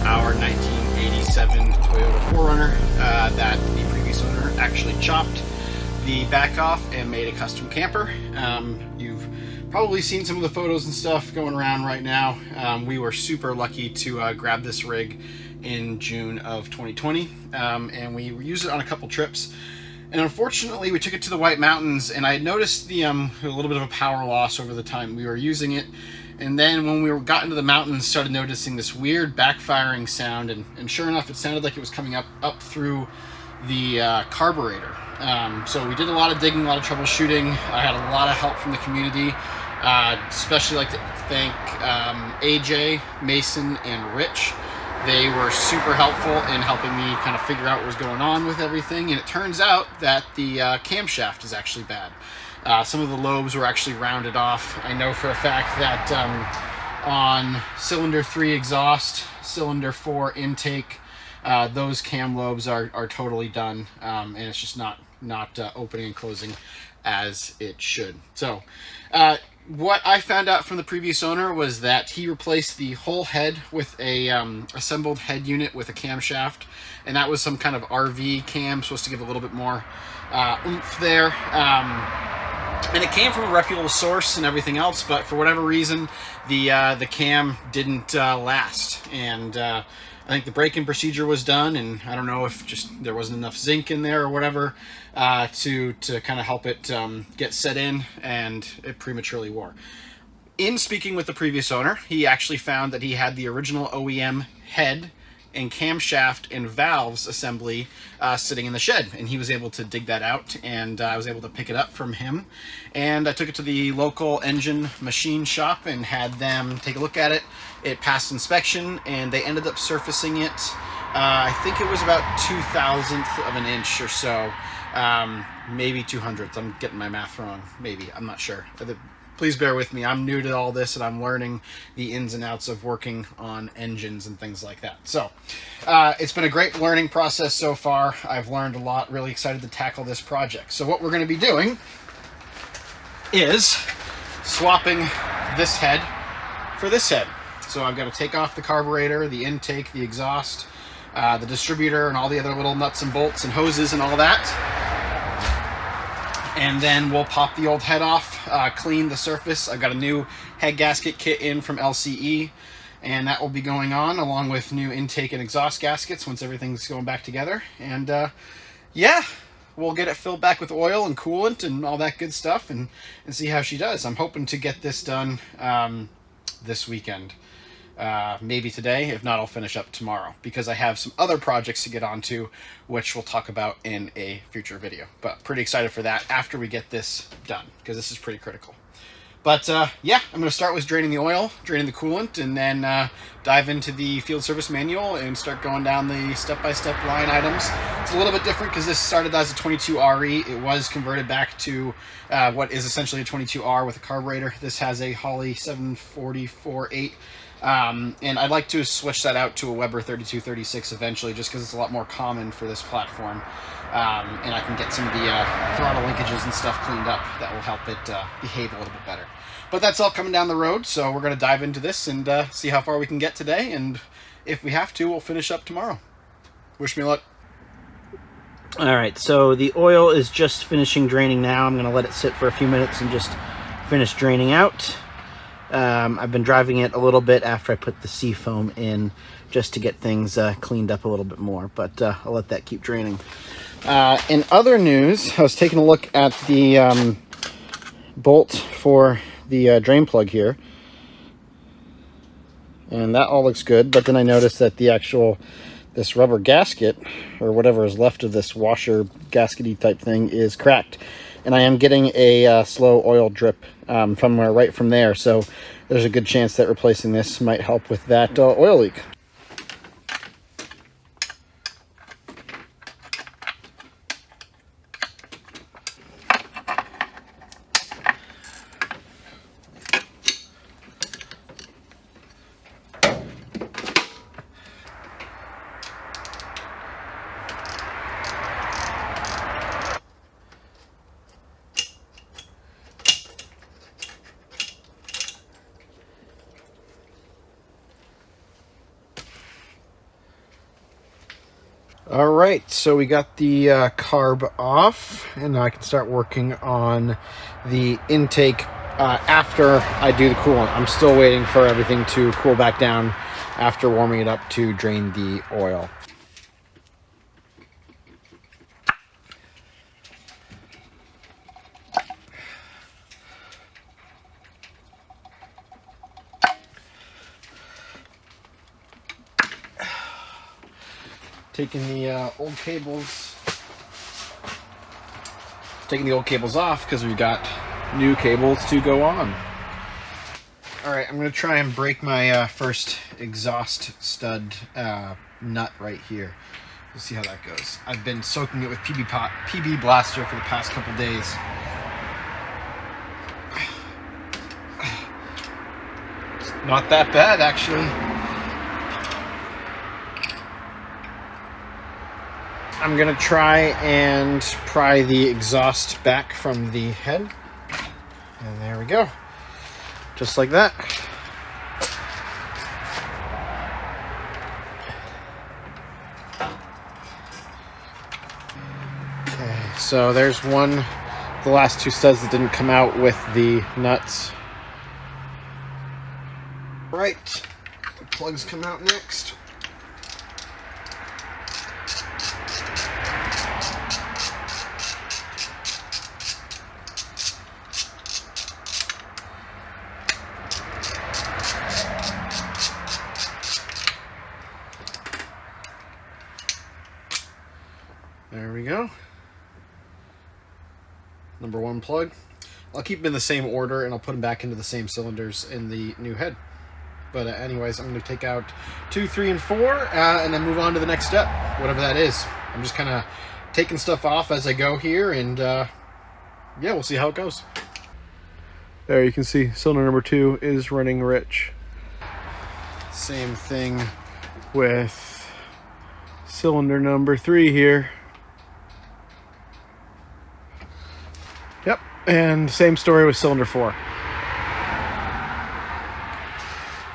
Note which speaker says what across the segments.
Speaker 1: our 1987 Toyota 4Runner that the previous owner actually chopped the back off and made a custom camper. You've probably seen some of the photos and stuff going around right now. We were super lucky to grab this rig in June of 2020, and we used it on a couple trips. And unfortunately, we took it to the White Mountains, and I noticed a little bit of a power loss over the time we were using it. And then when we got into the mountains, started noticing this weird backfiring sound, and sure enough, it sounded like it was coming up through the carburetor. So we did a lot of digging, a lot of troubleshooting. I had a lot of help from the community. Especially like to thank AJ, Mason, and Rich. They were super helpful in helping me kind of figure out what was going on with everything. And it turns out that the camshaft is actually bad. Some of the lobes were actually rounded off. I know for a fact that on cylinder 3 exhaust, cylinder 4 intake, those cam lobes are totally done, and it's just not opening and closing as it should. So what I found out from the previous owner was that he replaced the whole head with a assembled head unit with a camshaft, and that was some kind of RV cam, supposed to give a little bit more oomph there. And it came from a reputable source and everything else, but for whatever reason, the cam didn't last. And I think the break-in procedure was done, and I don't know if just there wasn't enough zinc in there or whatever to kind of help it get set in, and it prematurely wore. In speaking with the previous owner, he actually found that he had the original OEM head and camshaft and valves assembly sitting in the shed, and he was able to dig that out, and I was able to pick it up from him, and I took it to the local engine machine shop and had them take a look at it. It passed inspection, and they ended up surfacing it. I think it was about 2/1000th of an inch or so, maybe 200th. I'm getting my math wrong, maybe, I'm not sure. Please bear with me. I'm new to all this, and I'm learning the ins and outs of working on engines and things like that. So it's been a great learning process so far. I've learned a lot. Really excited to tackle this project. So what we're going to be doing is swapping this head for this head. So I've got to take off the carburetor, the intake, the exhaust, the distributor, and all the other little nuts and bolts and hoses and all that. And then we'll pop the old head off, clean the surface. I've got a new head gasket kit in from LCE, and that will be going on along with new intake and exhaust gaskets once everything's going back together. And yeah, we'll get it filled back with oil and coolant and all that good stuff, and see how she does. I'm hoping to get this done this weekend. Maybe today. If not, I'll finish up tomorrow, because I have some other projects to get onto, which we'll talk about in a future video. But pretty excited for that after we get this done, because this is pretty critical. But yeah, I'm going to start with draining the oil, draining the coolant, and then dive into the field service manual and start going down the step-by-step line items. It's a little bit different because this started as a 22RE. It was converted back to what is essentially a 22R with a carburetor. This has a Holley 744-8. And I'd like to switch that out to a Weber 3236 eventually, just because it's a lot more common for this platform. And I can get some of the throttle linkages and stuff cleaned up that will help it behave a little bit better. But that's all coming down the road, so we're going to dive into this and see how far we can get today. And if we have to, we'll finish up tomorrow. Wish me luck.
Speaker 2: All right, so the oil is just finishing draining now. I'm going to let it sit for a few minutes and just finish draining out. I've been driving it a little bit after I put the seafoam in, just to get things cleaned up a little bit more, but I'll let that keep draining. In other news, I was taking a look at the bolt for the drain plug here, and that all looks good, but then I noticed that this rubber gasket, or whatever is left of this washer gaskety type thing, is cracked. And I am getting a slow oil drip right from there, so there's a good chance that replacing this might help with that oil leak. All right, so we got the carb off, and now I can start working on the intake after I do the coolant. I'm still waiting for everything to cool back down after warming it up to drain the oil. Taking the old cables off because we've got new cables to go on. All right, I'm gonna try and break my first exhaust stud nut right here. We'll see how that goes. I've been soaking it with PB Blaster for the past couple days. It's not that bad, actually. I'm gonna try and pry the exhaust back from the head. And there we go. Just like that. Okay, so there's one, the last two studs that didn't come out with the nuts. Right, the plugs come out next. There we go. Number one plug. I'll keep them in the same order and I'll put them back into the same cylinders in the new head. But anyways, I'm going to take out 2, 3, and 4 and then move on to the next step, whatever that is. I'm just kind of taking stuff off as I go here, and yeah, we'll see how it goes. There you can see cylinder number 2 is running rich. Same thing with cylinder number 3 here. Yep, and same story with cylinder 4.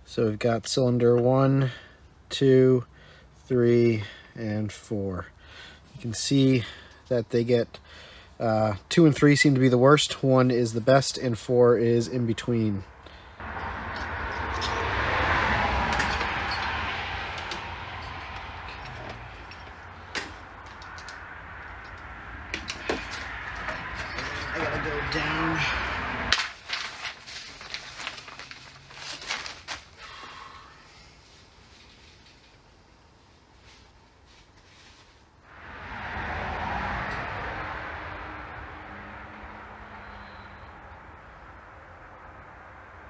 Speaker 2: So we've got cylinder 1, 2, 3, and 4. You can see that they get 2 and 3 seem to be the worst, 1 is the best, and 4 is in between. I gotta go down.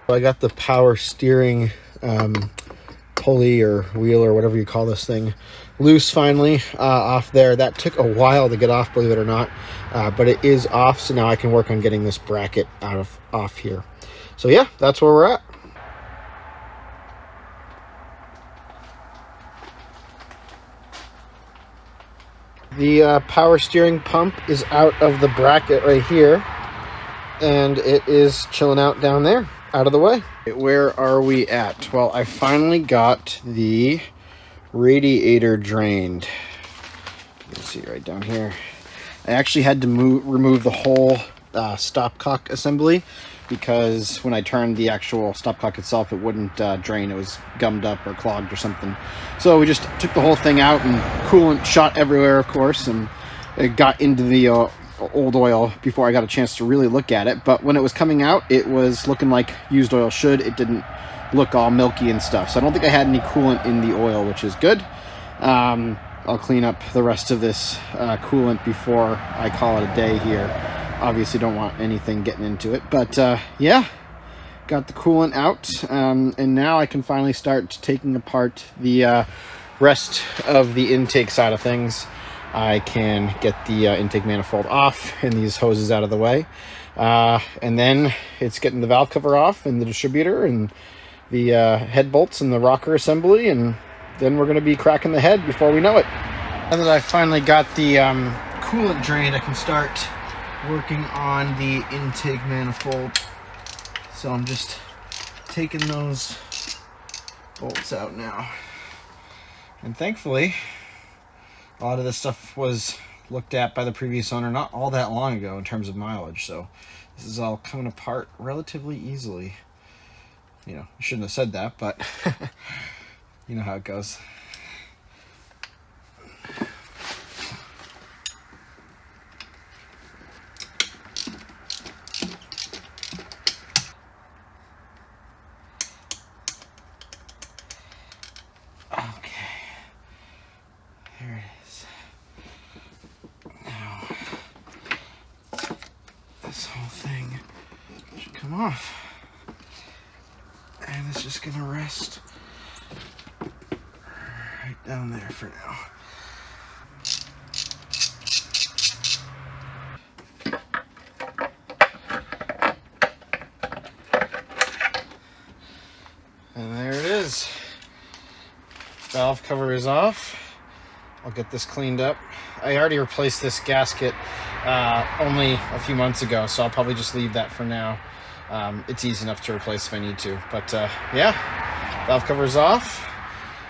Speaker 2: I got the power steering pulley or wheel or whatever you call this thing loose finally off there. That took a while to get off, believe it or not, but it is off, so now I can work on getting this bracket off here. So yeah, that's where we're at. The power steering pump is out of the bracket right here, and it is chilling out down there, out of the way. Where are we at? Well, I finally got the radiator drained. You can see right down here. I actually had to remove the whole stopcock assembly because when I turned the actual stopcock itself, it wouldn't drain. It was gummed up or clogged or something. So we just took the whole thing out, and coolant shot everywhere, of course, and it got into the old oil before I got a chance to really look at it. But when it was coming out, it was looking like used oil should. It didn't look all milky and stuff. So I don't think I had any coolant in the oil, which is good. I'll clean up the rest of this coolant before I call it a day here. Obviously don't want anything getting into it, but yeah, got the coolant out, and now I can finally start taking apart the rest of the intake side of things. I can get the intake manifold off and these hoses out of the way, and then it's getting the valve cover off and the distributor and the head bolts and the rocker assembly, and then we're going to be cracking the head before we know it. Now that I finally got the coolant drained, I can start working on the intake manifold. So I'm just taking those bolts out now, and thankfully
Speaker 1: A lot of this stuff was looked at by the previous owner not all that long ago in terms of mileage, so this is all coming apart relatively easily. You know, I shouldn't have said that, but you know how it goes. There it is. Now, this whole thing should come off. And it's just gonna rest right down there for now. And there it is. Valve cover is off. I'll get this cleaned up. I already replaced this gasket only a few months ago, so I'll probably just leave that for now. It's easy enough to replace if I need to. But yeah, valve cover's off.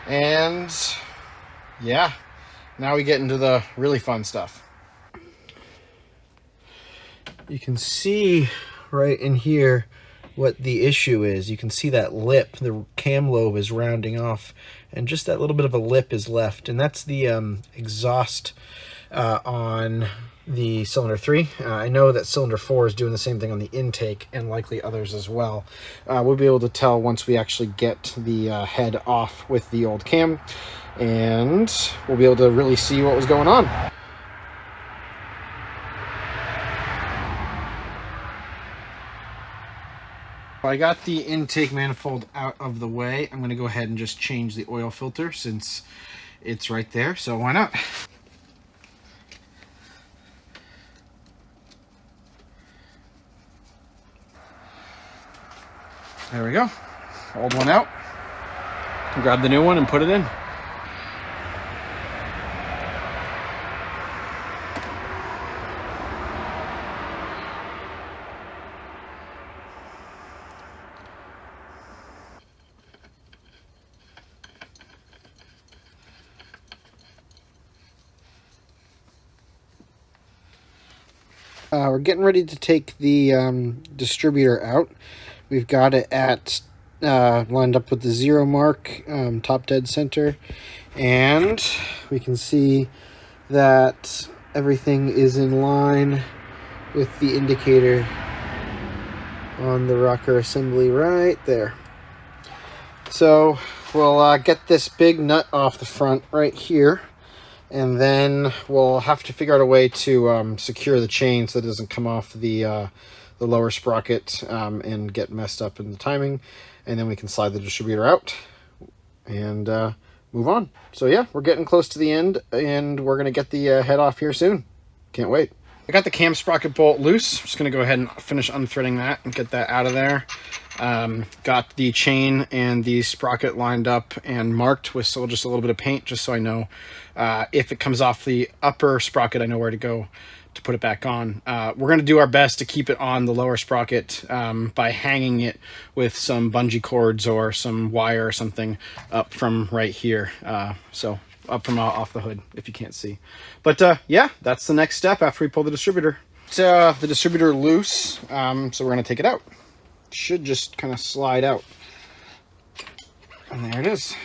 Speaker 1: And yeah, now we get into the really fun stuff. You can see right in here what the issue is. You can see that lip, the cam lobe is rounding off, and just that little bit of a lip is left, and that's the exhaust on the cylinder 3. I know that cylinder 4 is doing the same thing on the intake, and likely others as well. We'll be able to tell once we actually get the head off with the old cam, and we'll be able to really see what was going on. I got the intake manifold out of the way. I'm going to go ahead and just change the oil filter since it's right there, so why not? There we go. Old one out. Grab the new one and put it in. We're getting ready to take the distributor out. We've got it at lined up with the 0 mark, top dead center, and we can see that everything is in line with the indicator on the rocker assembly right there. So we'll get this big nut off the front right here, and then we'll have to figure out a way to secure the chain so it doesn't come off the lower sprocket and get messed up in the timing, and then we can slide the distributor out and move on. So yeah, we're getting close to the end, and we're gonna get the head off here soon. Can't wait. I got the cam sprocket bolt loose. I'm just gonna go ahead and finish unthreading that and get that out of there. Got the chain and the sprocket lined up and marked with still just a little bit of paint, just so I know if it comes off the upper sprocket, I know where to go to put it back on. We're going to do our best to keep it on the lower sprocket by hanging it with some bungee cords or some wire or something up from right here. So up from off the hood, if you can't see. But yeah, that's the next step after we pull the distributor. It's the distributor loose, so we're going to take it out. Should just kind of slide out. And there it is.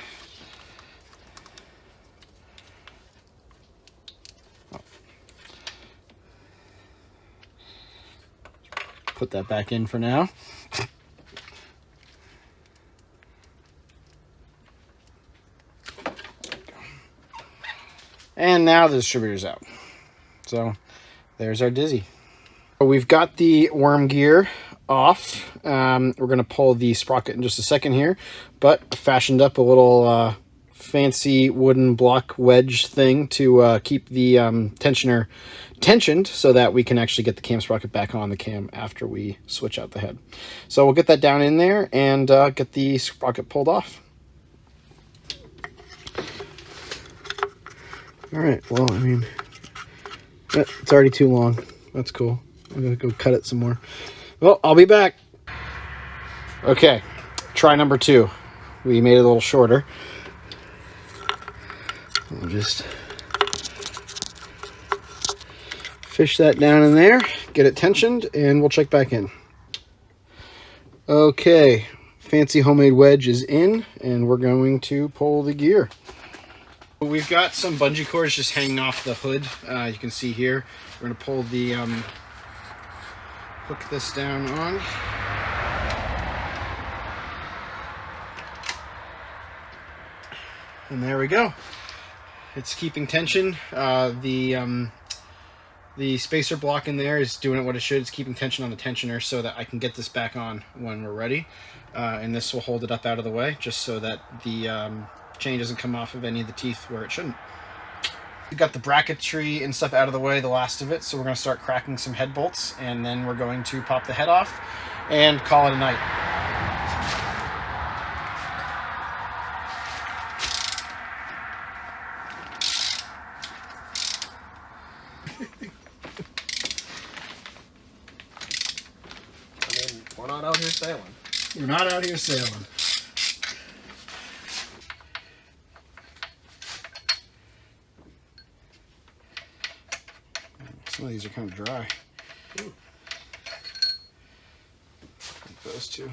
Speaker 1: Put that back in for now. And now the distributor's out. So there's our Dizzy. We've got the worm gear off. We're going to pull the sprocket in just a second here, but I fashioned up a little fancy wooden block wedge thing to keep the tensioner tensioned so that we can actually get the cam sprocket back on the cam after we switch out the head. So we'll get that down in there and get the sprocket pulled off. All right, well, I mean, it's already too long. That's cool. I'm gonna go cut it some more. Well, I'll be back. Okay, try number 2. We made it a little shorter. We'll just
Speaker 2: fish that down in there, get it tensioned, and we'll check back in. Okay, fancy homemade wedge is in, and we're going to pull the gear. We've got some bungee cords just hanging off the hood. You can see here. We're going to pull the hook this down on. And there we go. It's keeping tension. The spacer block in there is doing it what it should. It's keeping tension on the tensioner so that I can get this back on when we're ready. And this will hold it up out of the way just so that the chain doesn't come off of any of the teeth where it shouldn't. We've got the bracketry and stuff out of the way, the last of it, so we're going to start cracking some head bolts, and then we're going to pop the head off and call it a night.
Speaker 3: We're not out here sailing.
Speaker 2: We're not out here sailing. Some of these are kind of dry. Ooh. Like those two.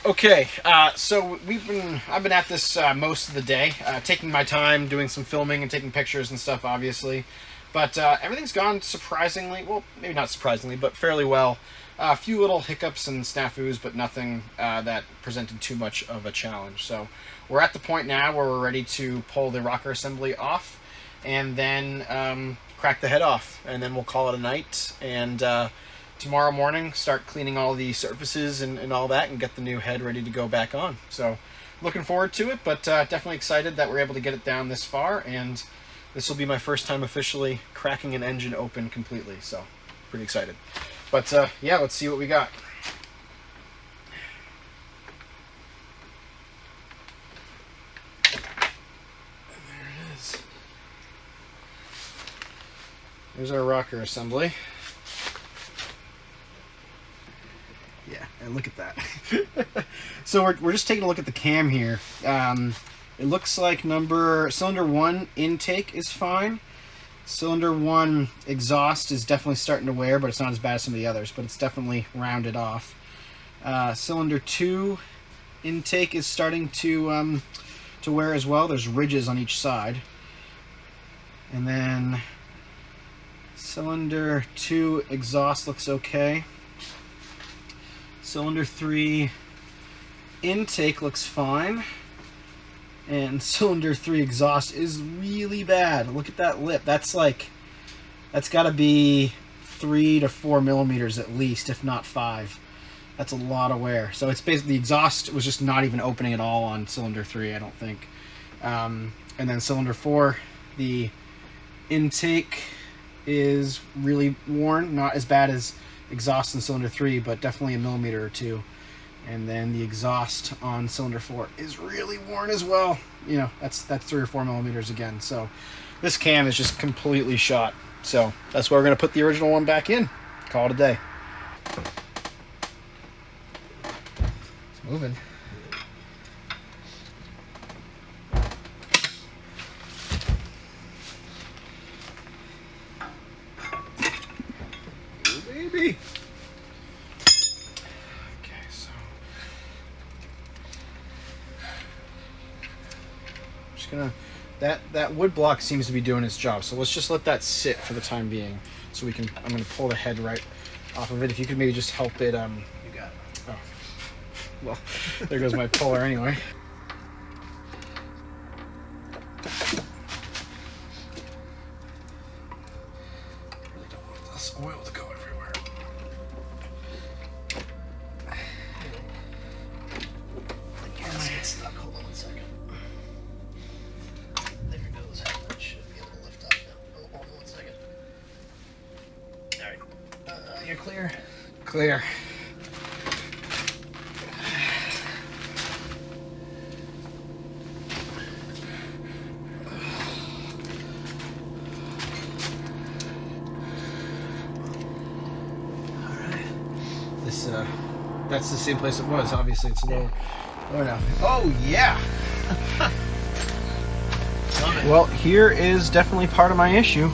Speaker 2: Okay, so I've been at this most of the day, taking my time, doing some filming and taking pictures and stuff, obviously. But everything's gone surprisingly, well, maybe not surprisingly, but fairly well. A few little hiccups and snafus, but nothing that presented too much of a challenge. So we're at the point now where we're ready to pull the rocker assembly off and then crack the head off, and then we'll call it a night. And tomorrow morning, start cleaning all the surfaces and all that, and get the new head ready to go back on. So looking forward to it, but definitely excited that we're able to get it down this far, and this will be my first time officially cracking an engine open completely, so pretty excited. But yeah, let's see what we got. There it is. There's our rocker assembly. Yeah, and look at that. So we're just taking a look at the cam here. It looks like cylinder 1 intake is fine. Cylinder 1 exhaust is definitely starting to wear, but it's not as bad as some of the others, but it's definitely rounded off. Cylinder 2 intake is starting to wear as well. There's ridges on each side. And then cylinder 2 exhaust looks okay. Cylinder 3 intake looks fine. And cylinder 3 exhaust is really bad. Look at that lip. That's got to be 3 to 4 millimeters at least, if not 5. That's a lot of wear. So it's basically, the exhaust was just not even opening at all on cylinder 3, I don't think. And then cylinder 4, the intake is really worn. Not as bad as exhaust in cylinder 3, but definitely a millimeter or two. And then the exhaust on cylinder 4 is really worn as well. You know, that's 3 or 4 millimeters again. So this cam is just completely shot. So that's why we're going to put the original one back in. Call it a day. It's moving. Ooh, baby. Gonna that wood block seems to be doing its job, so let's just let that sit for the time being, so I'm gonna pull the head right off of it. If you could maybe just help it. You got it. Oh, well, there goes my puller anyway. Really don't want this oil to go everywhere. The gasket's stuck. Hold on one second. You're clear. Clear. Alright. This that's the same place it was. Obviously it's a little lower now. Oh yeah.
Speaker 1: Love it.
Speaker 2: Well, here is definitely part of my issue.